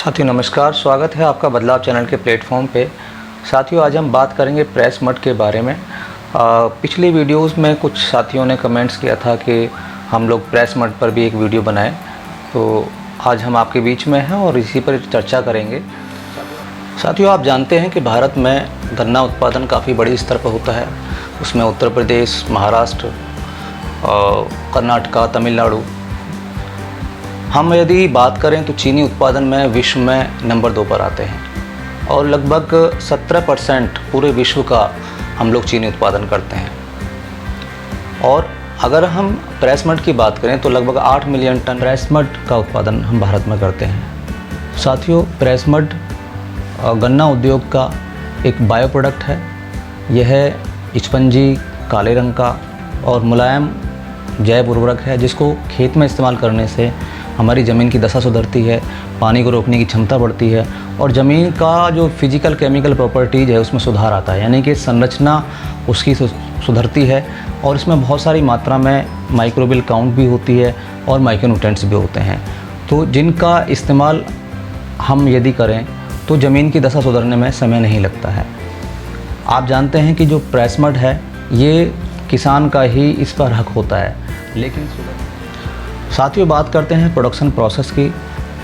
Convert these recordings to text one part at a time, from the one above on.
साथियों नमस्कार, स्वागत है आपका बदलाव चैनल के प्लेटफॉर्म पे। साथियों आज हम बात करेंगे प्रेस मड के बारे में। पिछली वीडियोस में कुछ साथियों ने कमेंट्स किया था कि हम लोग प्रेस मड पर भी एक वीडियो बनाएं, तो आज हम आपके बीच में हैं और इसी पर चर्चा करेंगे। साथियों आप जानते हैं कि भारत में गन्ना उत्पादन काफ़ी बड़ी स्तर पर होता है। उसमें उत्तर प्रदेश, महाराष्ट्र, कर्नाटका, तमिलनाडु। हम यदि बात करें तो चीनी उत्पादन में विश्व में नंबर 2 पर आते हैं और लगभग 17% पूरे विश्व का हम लोग चीनी उत्पादन करते हैं। और अगर हम प्रेस मड की बात करें तो लगभग 8 मिलियन टन प्रेस मड का उत्पादन हम भारत में करते हैं। साथियों प्रेस मड गन्ना उद्योग का एक बायो प्रोडक्ट है। यह स्पंजी, काले रंग का और मुलायम जैव उर्वरक है जिसको खेत में इस्तेमाल करने से हमारी ज़मीन की दशा सुधरती है, पानी को रोकने की क्षमता बढ़ती है और ज़मीन का जो फिजिकल केमिकल प्रॉपर्टीज़ है उसमें सुधार आता है, यानी कि संरचना उसकी सुधरती है। और इसमें बहुत सारी मात्रा में माइक्रोबियल काउंट भी होती है और माइक्रोन्यूट्रिएंट्स भी होते हैं, तो जिनका इस्तेमाल हम यदि करें तो ज़मीन की दशा सुधरने में समय नहीं लगता है। आप जानते हैं कि जो प्रेस मड है ये किसान का ही इस पर हक होता है। लेकिन साथियों बात करते हैं प्रोडक्शन प्रोसेस की।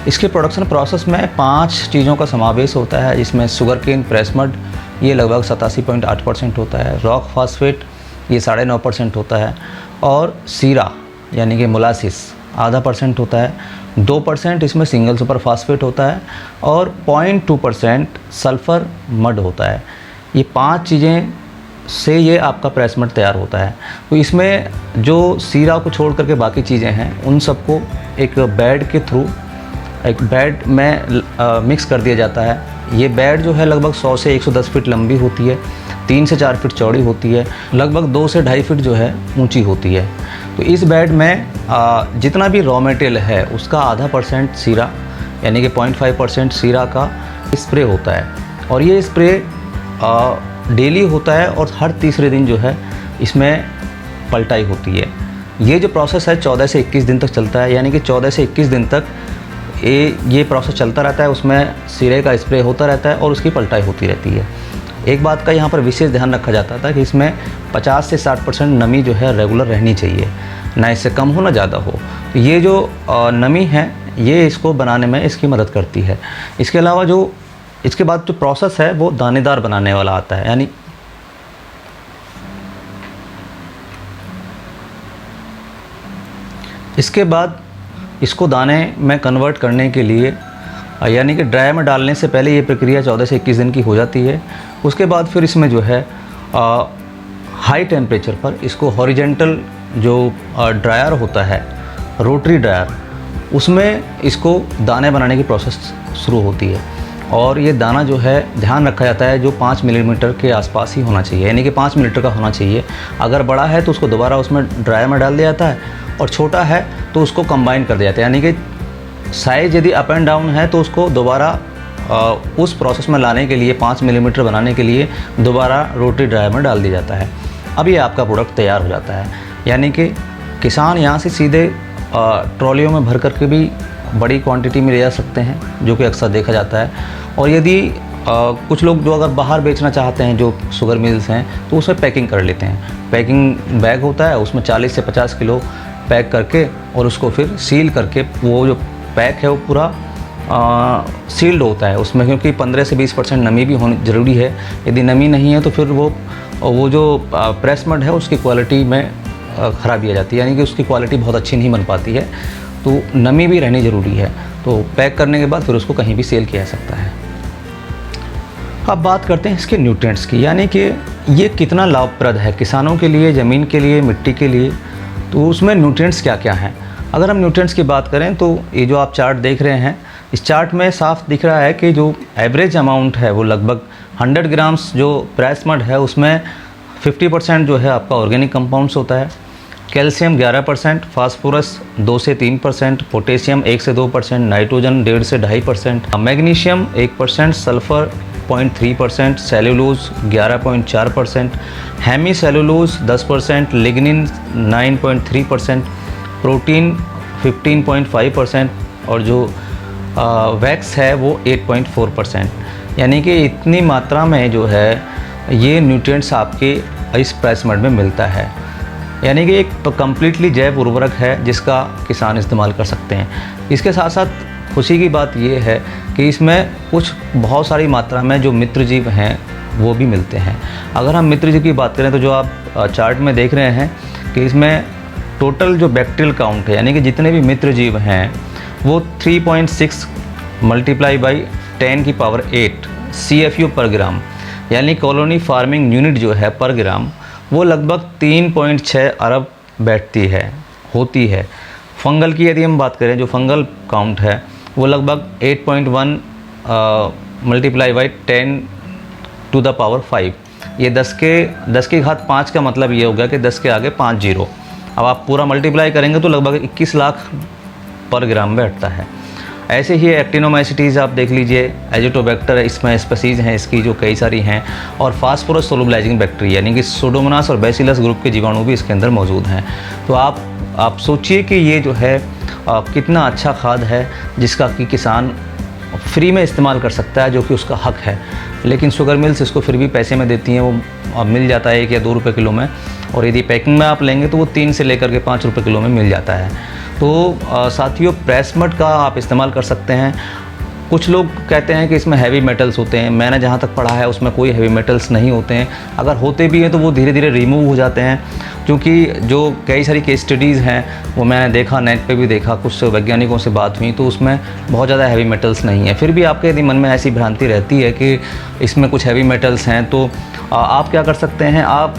इसके प्रोडक्शन प्रोसेस में 5 चीज़ों का समावेश होता है, जिसमें शुगर केन प्रेस मड ये लगभग 87.8% होता है, रॉक फॉस्फेट ये 9.5% होता है और सीरा यानी कि मोलासिस आधा % होता है, 2% इसमें सिंगल सुपर फास्फेट होता है और 0.2% सल्फ़र मड होता है। ये 5 चीज़ें से ये आपका प्रेस मड तैयार होता है। तो इसमें जो सीरा को छोड़ करके बाकी चीज़ें हैं उन सबको एक बेड के थ्रू एक बेड में मिक्स कर दिया जाता है। ये बेड जो है लगभग 100 से 110 फीट लंबी होती है, 3 से 4 फीट चौड़ी होती है, लगभग 2 से 2.5 फीट जो है ऊंची होती है। तो इस बेड में जितना भी रॉ मटेरियल है उसका आधा % सीरा यानी कि 0.5% सीरा का स्प्रे होता है और ये स्प्रे डेली होता है और हर तीसरे दिन जो है इसमें पलटाई होती है। ये जो प्रोसेस है 14 से 21 दिन तक चलता है, यानी कि 14 से 21 दिन तक ये प्रोसेस चलता रहता है। उसमें सिरे का स्प्रे होता रहता है और उसकी पलटाई होती रहती है। एक बात का यहाँ पर विशेष ध्यान रखा जाता था कि इसमें 50 से 60% नमी जो है रेगुलर रहनी चाहिए, ना इससे कम हो ना ज़्यादा हो। तो ये जो नमी है ये इसको बनाने में इसकी मदद करती है। इसके अलावा जो इसके बाद जो प्रोसेस है वो दानेदार बनाने वाला आता है, यानी इसके बाद इसको दाने में कन्वर्ट करने के लिए यानी कि ड्राई में डालने से पहले ये प्रक्रिया 14 से 21 दिन की हो जाती है। उसके बाद फिर इसमें जो है हाई टेम्परेचर पर इसको हॉरिजेंटल जो ड्रायर होता है, रोटरी ड्रायर, उसमें इसको दाने बनाने की प्रोसेस शुरू होती है। और ये दाना जो है ध्यान रखा जाता है जो 5 मिलीमीटर के आसपास ही होना चाहिए, यानी कि 5 मिलीमीटर का होना चाहिए। अगर बड़ा है तो उसको दोबारा उसमें ड्रायर में डाल दिया जाता है और छोटा है तो उसको कंबाइन कर दिया जाता है, यानी कि साइज़ यदि अप एंड डाउन है तो उसको दोबारा उस प्रोसेस में लाने के लिए 5 मिलीमीटर बनाने के लिए दोबारा रोटरी ड्रायर में डाल दिया जाता है। अब ये आपका प्रोडक्ट तैयार हो जाता है, यानी कि किसान यहाँ से सीधे ट्रॉलियों में भर करके भी बड़ी क्वांटिटी में ले जा सकते हैं, जो कि अक्सर देखा जाता है। और यदि कुछ लोग जो अगर बाहर बेचना चाहते हैं, जो शुगर मिल्स हैं, तो उसमें पैकिंग कर लेते हैं। पैकिंग बैग होता है, उसमें 40 से 50 किलो पैक करके और उसको फिर सील करके, वो जो पैक है वो पूरा सील्ड होता है उसमें, क्योंकि 15 से 20% नमी भी होनी ज़रूरी है। यदि नमी नहीं है तो फिर वो जो प्रेस मड है उसकी क्वालिटी में ख़राबी आ जाती है, यानी कि उसकी क्वालिटी बहुत अच्छी नहीं बन पाती है। तो नमी भी रहनी ज़रूरी है। तो पैक करने के बाद फिर उसको कहीं भी सेल किया जा सकता है। अब बात करते हैं इसके न्यूट्रिएंट्स की, यानी कि ये कितना लाभप्रद है किसानों के लिए, ज़मीन के लिए, मिट्टी के लिए। तो उसमें न्यूट्रिएंट्स क्या क्या हैं। अगर हम न्यूट्रिएंट्स की बात करें तो ये जो आप चार्ट देख रहे हैं, इस चार्ट में साफ दिख रहा है कि जो एवरेज अमाउंट है वो लगभग 100 ग्राम्स जो प्रेस मड है उसमें 50% जो है आपका ऑर्गेनिक कंपाउंड्स होता है। कैल्शियम 11%, फास्फोरस 2 से 3%, पोटेशियम 1 से 2%, नाइट्रोजन 1.5 से 2.5%, magnesium 1%, sulphur 0.3%, cellulose 11.4%, hemicellulose 10%, lignin 9.3%, protein 15.5% और जो वैक्स है वो 8.4%, यानी कि इतनी मात्रा में जो है ये न्यूट्रिएंट्स आपके इस प्रेस मड में मिलता है। यानी कि एक कम्प्लीटली जैव उर्वरक है जिसका किसान इस्तेमाल कर सकते हैं। इसके साथ साथ खुशी की बात ये है कि इसमें कुछ बहुत सारी मात्रा में जो मित्र जीव हैं वो भी मिलते हैं। अगर हम मित्र जीव की बात करें तो जो आप चार्ट में देख रहे हैं कि इसमें टोटल जो बैक्टीरियल काउंट है, यानी कि जितने भी मित्र जीव हैं वो 3.6 मल्टीप्लाई बाई 10⁸ CFU पर ग्राम, यानी कॉलोनी फार्मिंग यूनिट जो है पर ग्राम वो लगभग 3.6 अरब बैठती है होती है। फंगल की यदि हम बात करें, जो फंगल काउंट है वो लगभग 8.1 मल्टीप्लाई बाई 10⁵, ये 10 की घात 5 का मतलब ये हो गया कि 10 के आगे 5 जीरो। अब आप पूरा मल्टीप्लाई करेंगे तो लगभग 21 लाख पर ग्राम बैठता है। ऐसे ही एक्टिनोमाइसिटीज़ आप देख लीजिए, एजिटोबैक्टर इसमें स्पीसीज़ हैं इसकी जो कई सारी हैं, और फास्फोरस सोलुबलाइजिंग बैक्टीरिया यानी कि सुडोमोनास और बैसिलस ग्रुप के जीवाणु भी इसके अंदर मौजूद हैं। तो आप सोचिए कि ये जो है कितना अच्छा खाद है जिसका कि किसान फ्री में इस्तेमाल कर सकता है, जो कि उसका हक है। लेकिन शुगर मिल्स इसको फिर भी पैसे में देती हैं, वो मिल जाता है 1 या 2 रुपये किलो में, और यदि पैकिंग में आप लेंगे तो वो 3 से लेकर के 5 रुपये किलो में मिल जाता है। तो साथियों, प्रेस मड का आप इस्तेमाल कर सकते हैं। कुछ लोग कहते हैं कि इसमें हैवी मेटल्स होते हैं, मैंने जहाँ तक पढ़ा है उसमें कोई हैवी मेटल्स नहीं होते हैं। अगर होते भी हैं तो वो धीरे धीरे रिमूव हो जाते हैं, क्योंकि जो कई सारी केस स्टडीज़ हैं वो मैंने देखा, नेट पे भी देखा, कुछ वैज्ञानिकों से बात हुई तो उसमें बहुत ज़्यादा हैवी मेटल्स नहीं है। फिर भी आपके यदि मन में ऐसी भ्रांति रहती है कि इसमें कुछ हैवी मेटल्स हैं तो आप क्या कर सकते हैं, आप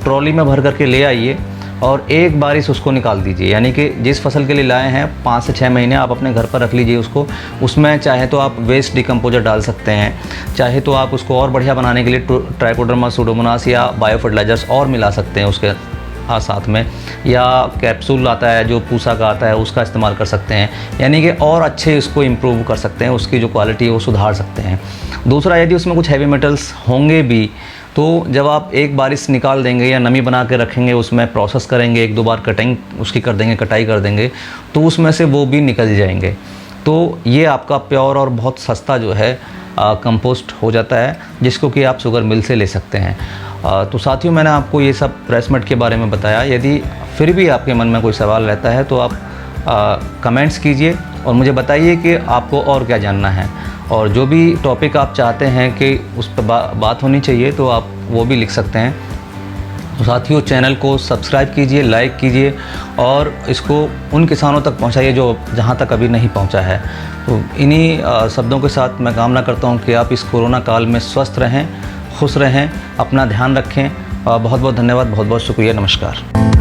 ट्रॉली में भर करके ले आइए और एक बारिश उसको निकाल दीजिए। यानी कि जिस फसल के लिए लाए हैं 5 से 6 महीने आप अपने घर पर रख लीजिए उसको। उसमें चाहे तो आप वेस्ट डिकम्पोजर डाल सकते हैं, चाहे तो आप उसको और बढ़िया बनाने के लिए ट्राइकोडर्मा, सूडोमोनास या बायो फर्टिलाइजर्स और मिला सकते हैं उसके साथ में, या कैप्सूल आता है जो पूसा का आता है उसका इस्तेमाल कर सकते हैं। यानी कि और अच्छे उसको इम्प्रूव कर सकते हैं, उसकी जो क्वालिटी है वो सुधार सकते हैं। दूसरा, यदि उसमें कुछ हैवी मेटल्स होंगे भी तो जब आप एक बारिश निकाल देंगे या नमी बना के रखेंगे, उसमें प्रोसेस करेंगे, 1-2 बार कटिंग उसकी कर देंगे, कटाई कर देंगे, तो उसमें से वो भी निकल जाएंगे। तो ये आपका प्योर और बहुत सस्ता जो है कंपोस्ट हो जाता है, जिसको कि आप शुगर मिल से ले सकते हैं। तो साथियों, मैंने आपको ये सब प्रेस मड के बारे में बताया। यदि फिर भी आपके मन में कोई सवाल रहता है तो आप कमेंट्स कीजिए और मुझे बताइए कि आपको और क्या जानना है, और जो भी टॉपिक आप चाहते हैं कि उस पर बात होनी चाहिए तो आप वो भी लिख सकते हैं। तो साथियों, चैनल को सब्सक्राइब कीजिए, लाइक कीजिए और इसको उन किसानों तक पहुंचाइए जो जहां तक अभी नहीं पहुंचा है। तो इन्हीं शब्दों के साथ मैं कामना करता हूं कि आप इस कोरोना काल में स्वस्थ रहें, खुश रहें, अपना ध्यान रखें। बहुत बहुत धन्यवाद, बहुत बहुत शुक्रिया, नमस्कार।